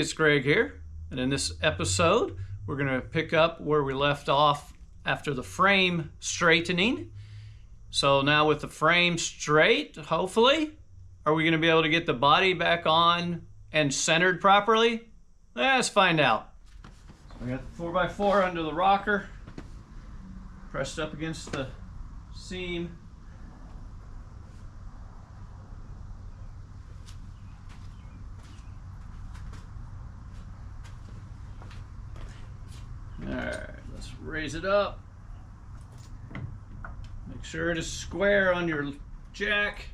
it's Greg here, and in this episode we're going to pick up where we left off after the frame straightening. So now with the frame straight, hopefully, are we going to be able to get the body back on and centered properly? Let's find out. So I got the 4x4 under the rocker, pressed up against the seam. Alright, let's raise it up. Make sure it is square on your jack.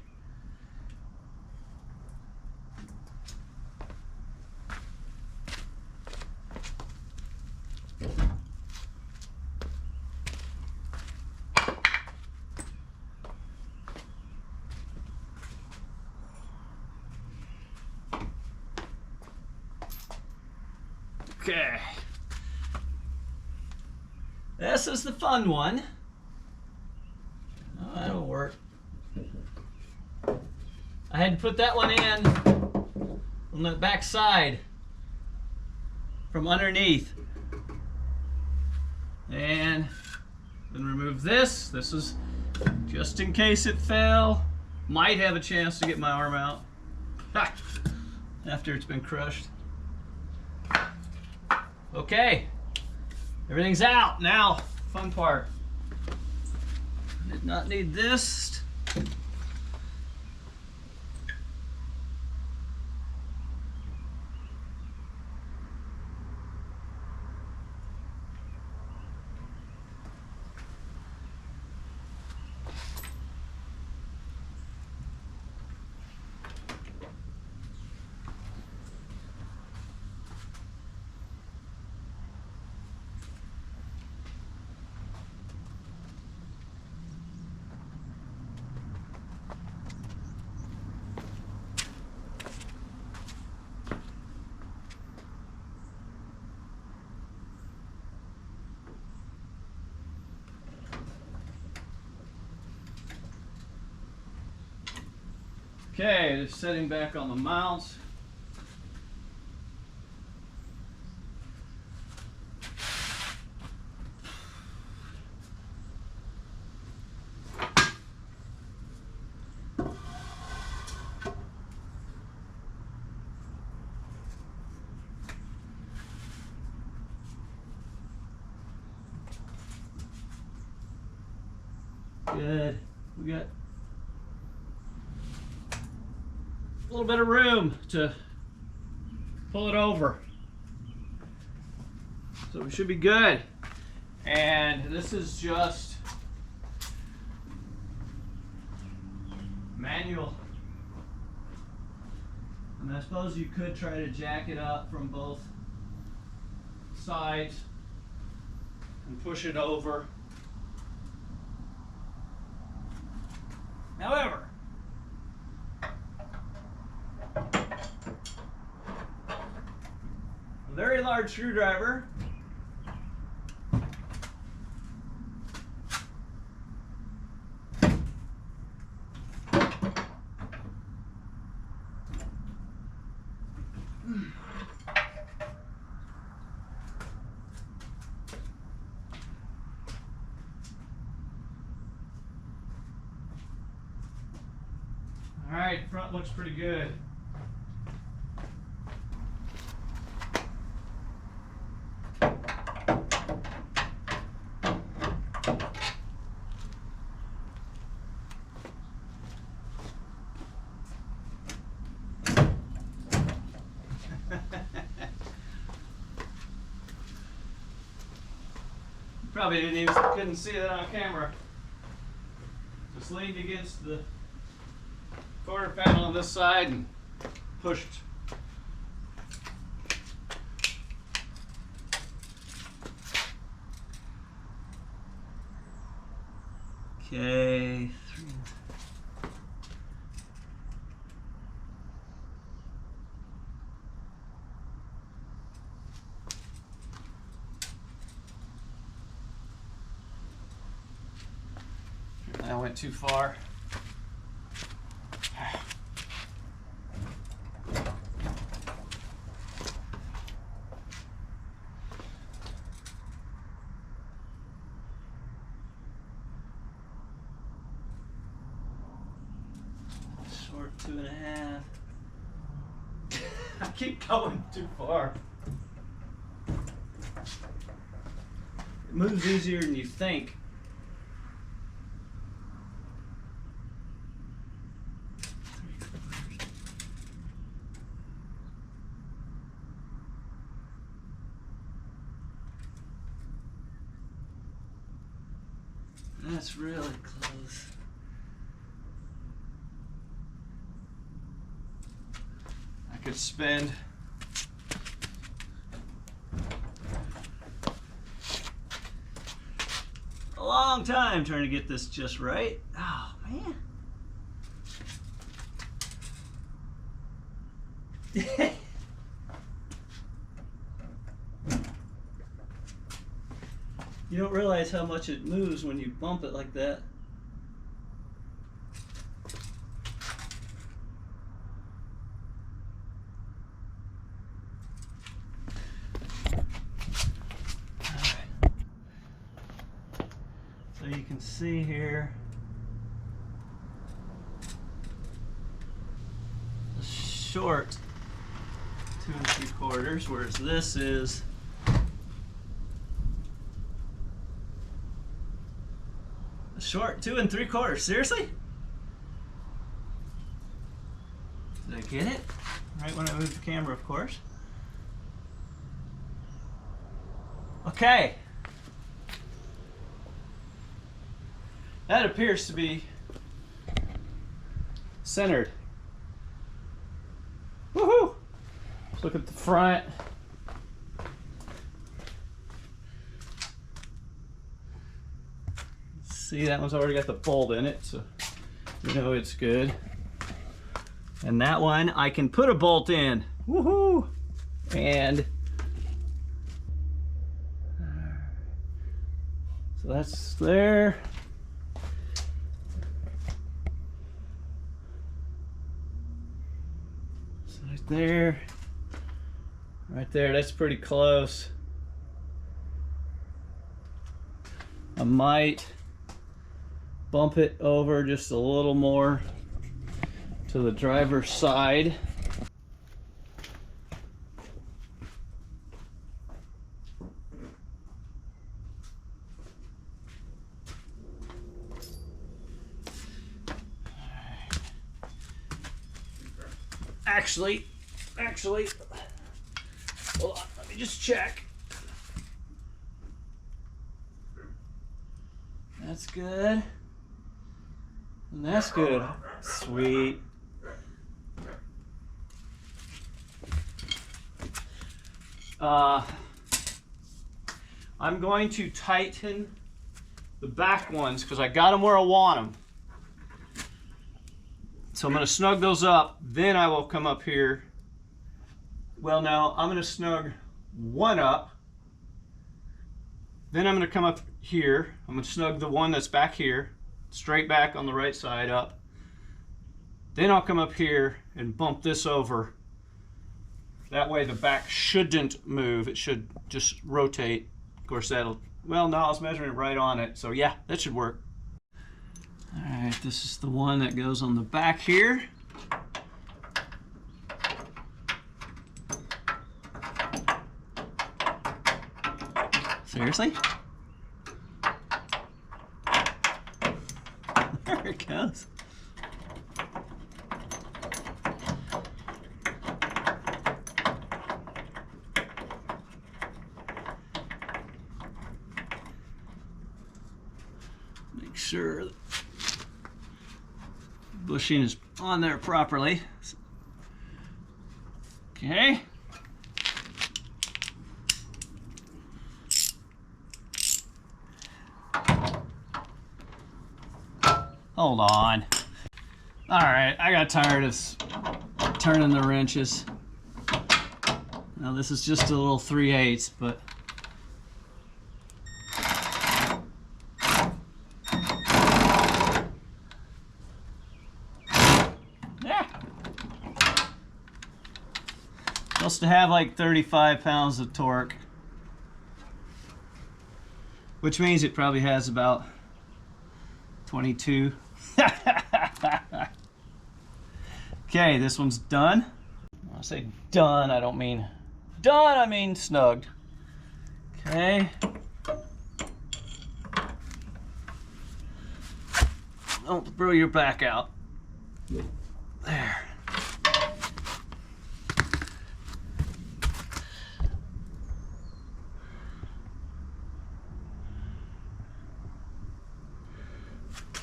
Okay. This is the fun one. Oh, that'll work. I had to put that one in on the back side from underneath. And then remove this. This is just in case it fell. Might have a chance to get my arm out after it's been crushed. Okay. Everything's out. Now, fun part. Did not need this. Okay, just setting back on the mounts. Good. We got a little bit of room to pull it over, so we should be good. And this is just manual, and I suppose you could try to jack it up from both sides and push it over. However, a very large screwdriver all right, front looks pretty good. Probably couldn't see that on camera. Just leaned against the quarter panel on this side and pushed. Okay. I went too far. 2.5. I keep going too far. It moves easier than you think. That's really close. I could spend a long time trying to get this just right. Oh, man. You don't realize how much it moves when you bump it like that. So you can see here the short 2 3/4, whereas this is a short 2 3/4. Seriously? Did I get it? Right when I moved the camera, of course. Okay. That appears to be centered. Woohoo! Let's look at the front. See, that one's already got the bolt in it, so you know it's good. And that one, I can put a bolt in. Woohoo! And so that's there. So right there. Right there, that's pretty close. I might bump it over just a little more to the driver's side. Actually, hold on, let me just check. That's good. And that's good. Sweet. I'm going to tighten the back ones because I got them where I want them. So I'm going to snug those up. Then I will come up here. Well, now I'm going to snug one up. Then I'm going to come up here. I'm going to snug the one that's back here, straight back on the right side up. Then I'll come up here and bump this over. That way the back shouldn't move. It should just rotate. Of course, that'll, well, no, I was measuring it right on it. So yeah, that should work. All right, this is the one that goes on the back here. Seriously? There it goes. Make sure the bushing is on there properly. Okay. Hold on. All right, I got tired of turning the wrenches. Now this is just a little 3/8, but yeah. Supposed to have like 35 pounds of torque, which means it probably has about 22. Okay, this one's done. When I say done, I don't mean done, I mean snugged. Okay. Don't throw your back out. There.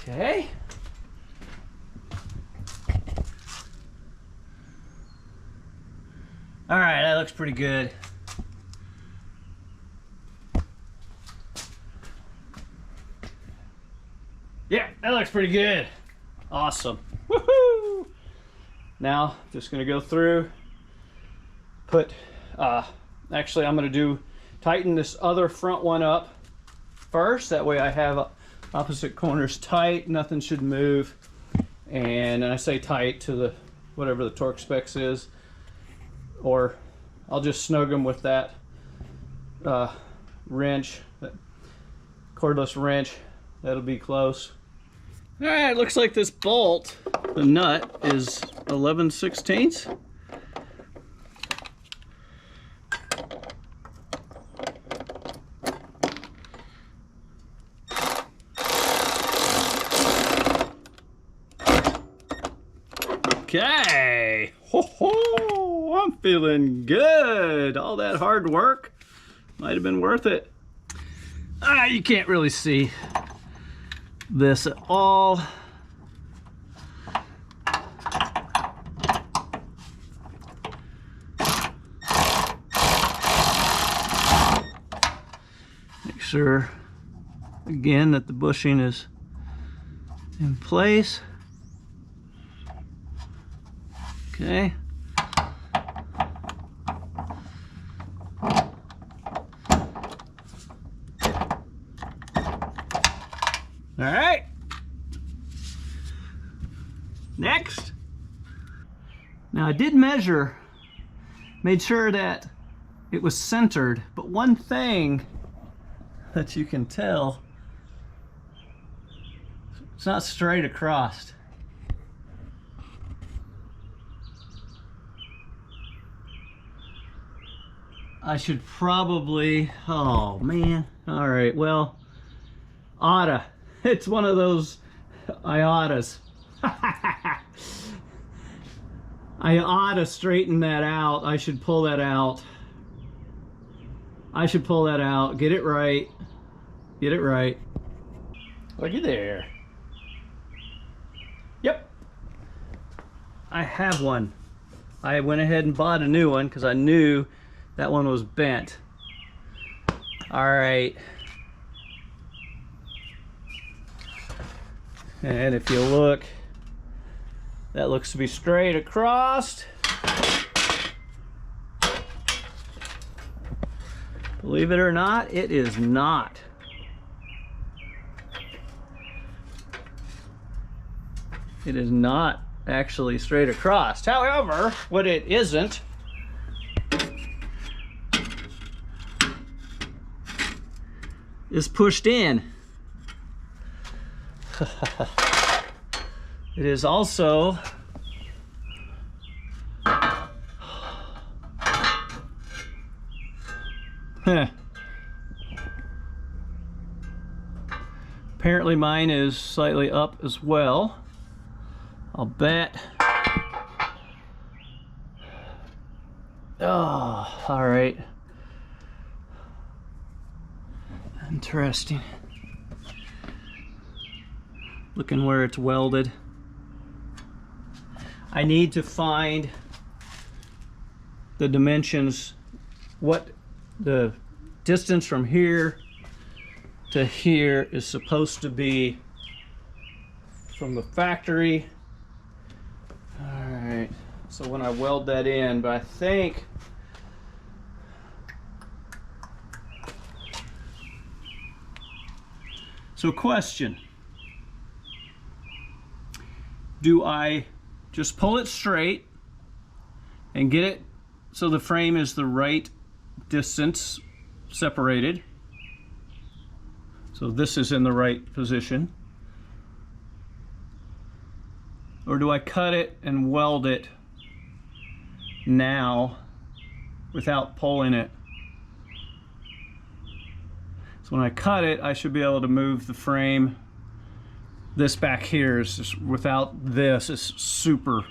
Okay. All right, that looks pretty good. Yeah, that looks pretty good. Awesome. Woohoo! Now, just gonna go through, put, actually I'm gonna tighten this other front one up first. That way I have opposite corners tight, nothing should move. And I say tight to the, whatever the torque specs is, or I'll just snug them with that wrench, that cordless wrench. That'll be close. All right, looks like this bolt, the nut is 11/16. Okay, ho ho, I'm feeling good. All that hard work might have been worth it. You can't really see this at all. Make sure again that the bushing is in place. Okay. All right. Next. Now I did measure, made sure that it was centered, but one thing that you can tell, it's not straight across. I should probably, oh man. All right, well, oughta. It's one of those I oughtas. I oughta straighten that out. I should pull that out. I should pull that out, get it right. Get it right. Looky there. Yep. I have one. I went ahead and bought a new one because I knew that one was bent. All right. And if you look, that looks to be straight across. Believe it or not, it is not. It is not actually straight across. However, what it isn't is pushed in. It is also apparently mine is slightly up as well. I'll bet. Oh, all right. Interesting. Looking where it's welded. I need to find the dimensions, what the distance from here to here is supposed to be from the factory. All right, so when I weld that in, but I think so. Question: do I just pull it straight and get it so the frame is the right distance separated? So this is in the right position. or do I cut it and weld it now without pulling it? So when I cut it, I should be able to move the frame. This back here is just, without this, it's super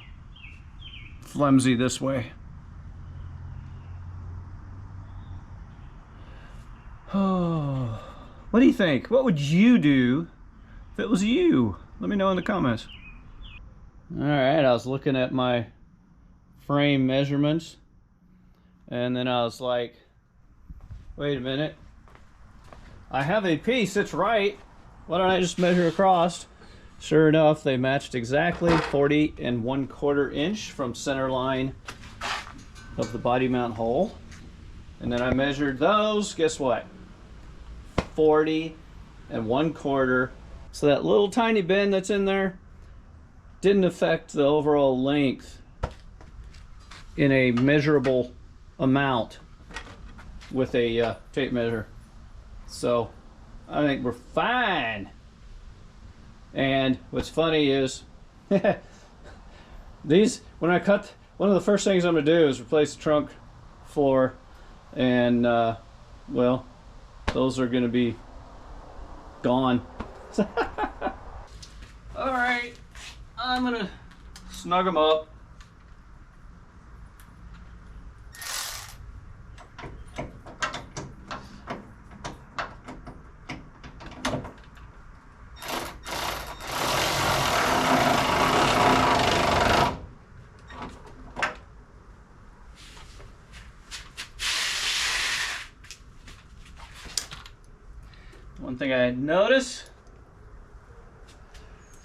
flimsy this way. Oh, what do you think? What would you do if it was you? Let me know in the comments. All right, I was looking at my frame measurements, and then I was like, wait a minute. I have a piece that's right. Why don't I just measure across? Sure enough, they matched exactly 40 1/4 inch from center line of the body mount hole. And then I measured those, guess what? 40 1/4. So that little tiny bend that's in there didn't affect the overall length in a measurable amount with a tape measure. So I think we're fine. And what's funny is these, when I cut, one of the first things I'm going to do is replace the trunk floor, and well, those are going to be gone. All right, I'm going to snug them up. One thing I noticed,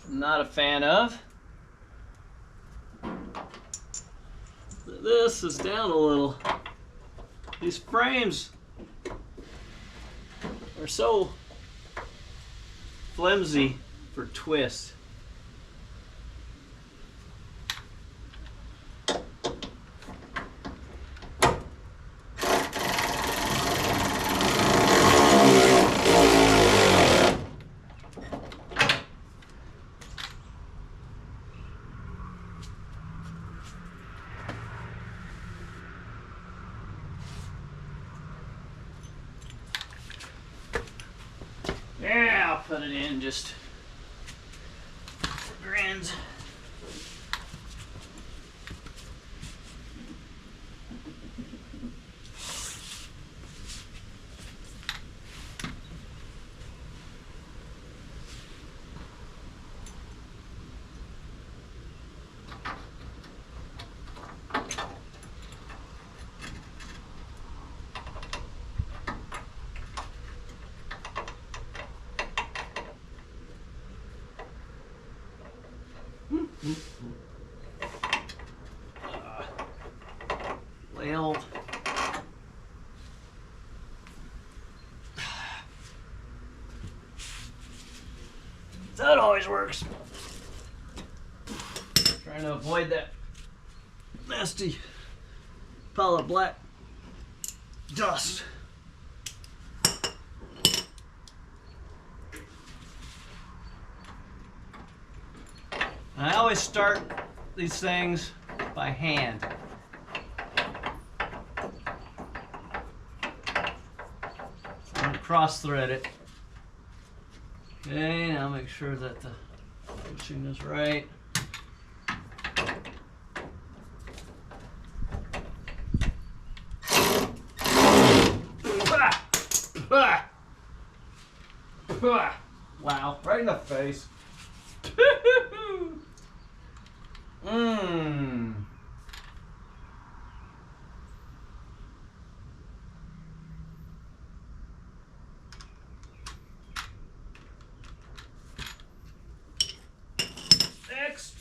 I'm not a fan of, this is down a little. These frames are so flimsy for twist. Yeah, I'll put it in just for grins. Well, that always works. Trying to avoid that nasty pile of black dust. I always start these things by hand. I'm cross thread it. Okay, now make sure that the bushing is right. Wow, right in the face. Next.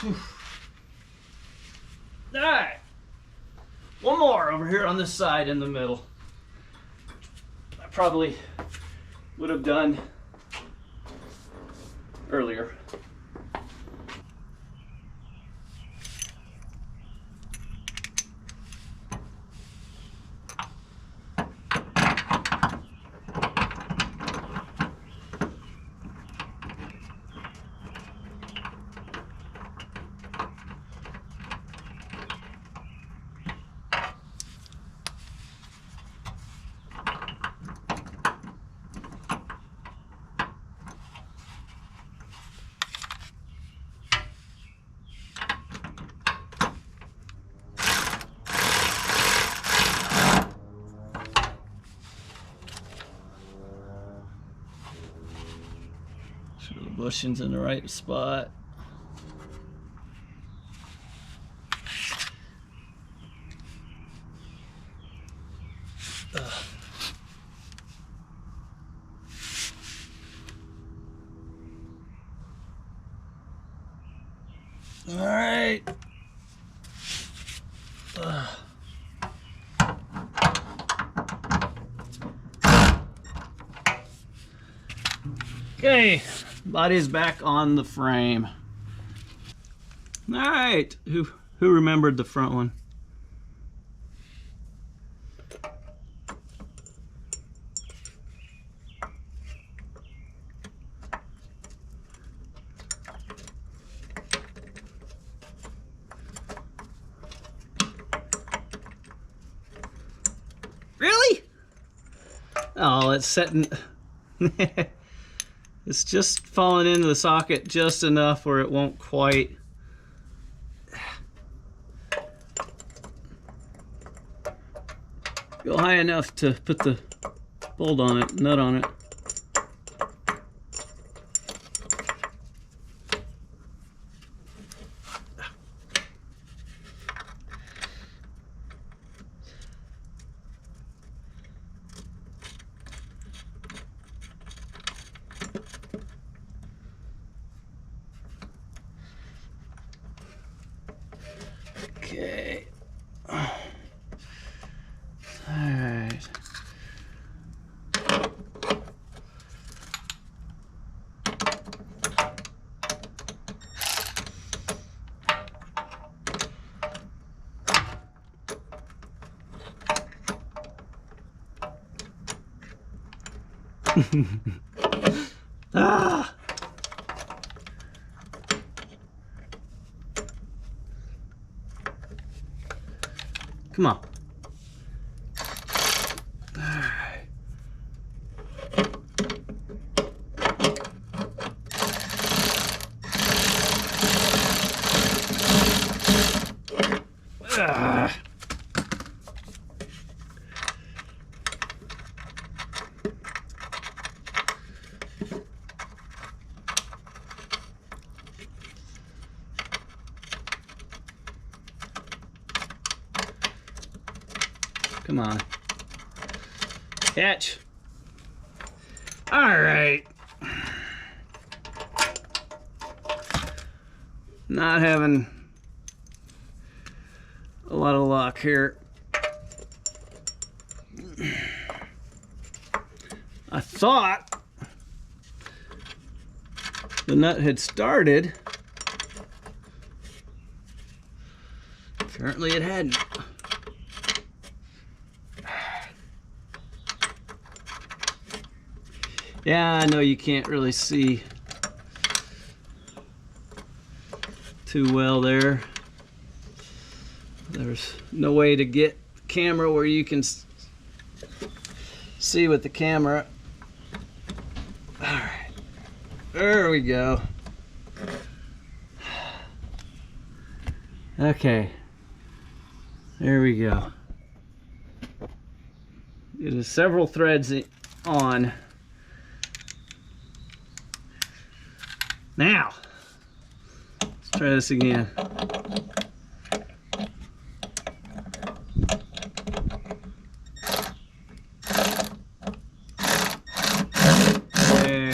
All right. One more over here on this side in the middle. I probably would have done earlier. Sure the bushing's in the right spot. All right. Okay, body's back on the frame. All right, who remembered the front one? Really? Oh, it's setting. It's just falling into the socket just enough where it won't quite. Go high enough to put the bolt on it, nut on it. Okay. All right. Ah! Come on. All right. Ah. Come on. Catch. All right. Not having a lot of luck here. I thought the nut had started. Apparently it hadn't. Yeah, I know you can't really see too well there. There's no way to get the camera where you can see with the camera. All right, there we go. Okay, there we go. It is several threads on. Now, let's try this again. There.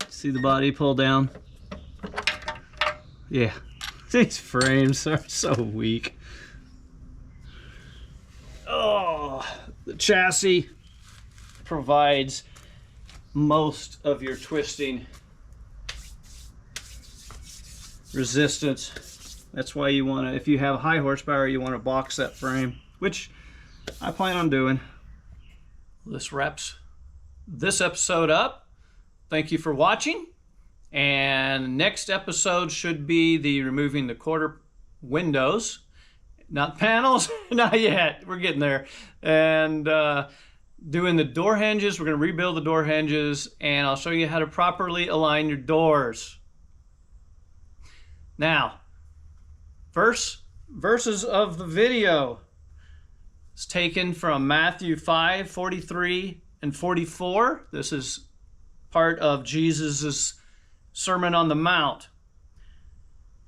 See the body pull down? Yeah, these frames are so weak. Oh, the chassis provides most of your twisting resistance. That's why you want to, if you have high horsepower, you want to box that frame, which I plan on doing. This wraps this episode up. Thank you for watching. And next episode should be the removing the quarter windows, not panels, not yet. We're getting there. And doing the door hinges. We're going to rebuild the door hinges, and I'll show you how to properly align your doors. Now, verses of the video is taken from Matthew 5, 43 and 44. This is part of Jesus' Sermon on the Mount.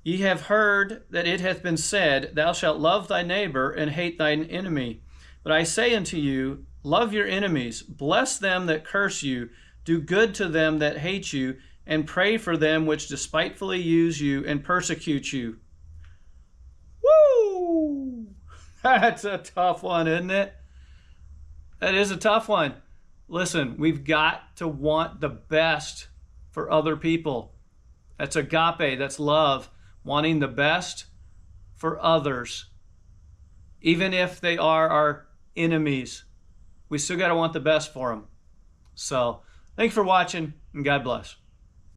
Ye have heard that it hath been said, Thou shalt love thy neighbor and hate thine enemy. But I say unto you, love your enemies, bless them that curse you, do good to them that hate you, and pray for them which despitefully use you and persecute you. Woo! That's a tough one, isn't it? That is a tough one. Listen, we've got to want the best for other people. That's agape, that's love, wanting the best for others. Even if they are our enemies, we still got to want the best for them. So, thanks for watching, and God bless.